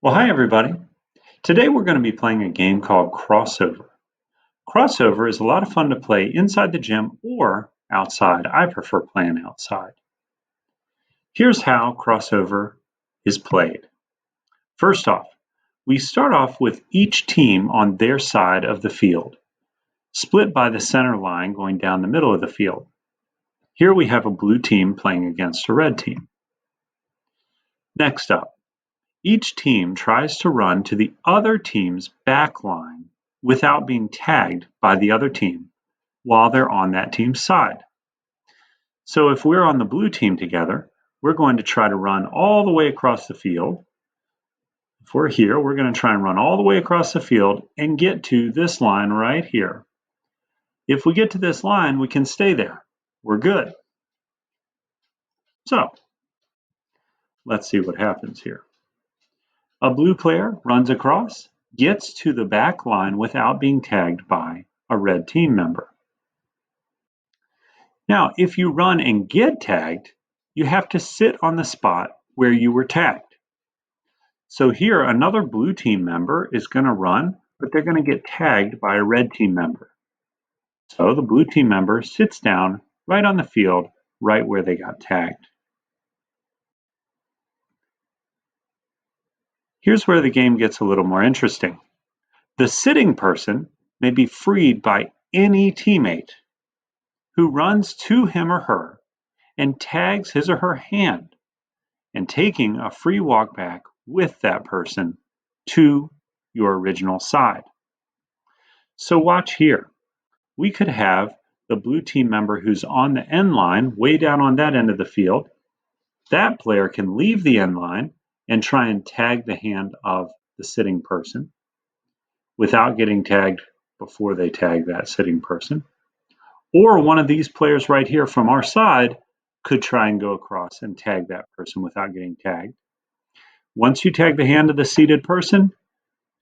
Well, hi everybody. Today we're going to be playing a game called Crossover. Crossover is a lot of fun to play inside the gym or outside. I prefer playing outside. Here's how Crossover is played. First off, we start off with each team on their side of the field, split by the center line going down the middle of the field. Here we have a blue team playing against a red team. Next up, each team tries to run to the other team's back line without being tagged by the other team while they're on that team's side. So if we're on the blue team together, we're going to try to run all the way across the field. If we're here, we're going to try and run all the way across the field and get to this line right here. If we get to this line, we can stay there. We're good. So let's see what happens here. A blue player runs across, gets to the back line without being tagged by a red team member. Now, if you run and get tagged, you have to sit on the spot where you were tagged. So here, another blue team member is going to run, but they're going to get tagged by a red team member. So the blue team member sits down right on the field, right where they got tagged. Here's where the game gets a little more interesting. The sitting person may be freed by any teammate who runs to him or her and tags his or her hand, and taking a free walk back with that person to your original side. So watch here. We could have the blue team member who's on the end line, way down on that end of the field. That player can leave the end line and try and tag the hand of the sitting person without getting tagged before they tag that sitting person. Or one of these players right here from our side could try and go across and tag that person without getting tagged. Once you tag the hand of the seated person,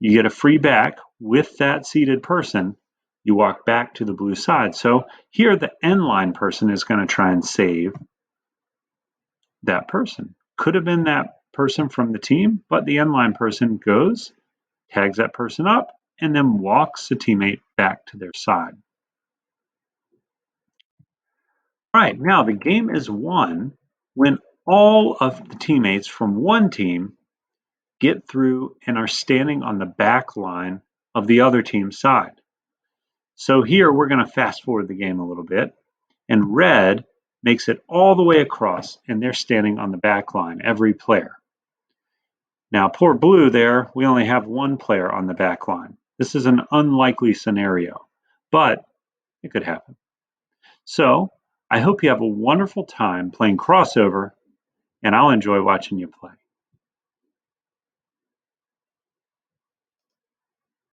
you get a free back with that seated person. You walk back to the blue side. So here the end line person is going to try and save that person. Could have been that person from the team, but the end line person goes, tags that person up, and then walks the teammate back to their side. All right, now the game is won when all of the teammates from one team get through and are standing on the back line of the other team's side. So here we're going to fast forward the game a little bit, and red makes it all the way across, and they're standing on the back line, every player. Now, poor blue there, we only have one player on the back line. This is an unlikely scenario, but it could happen. So I hope you have a wonderful time playing Crossover, and I'll enjoy watching you play.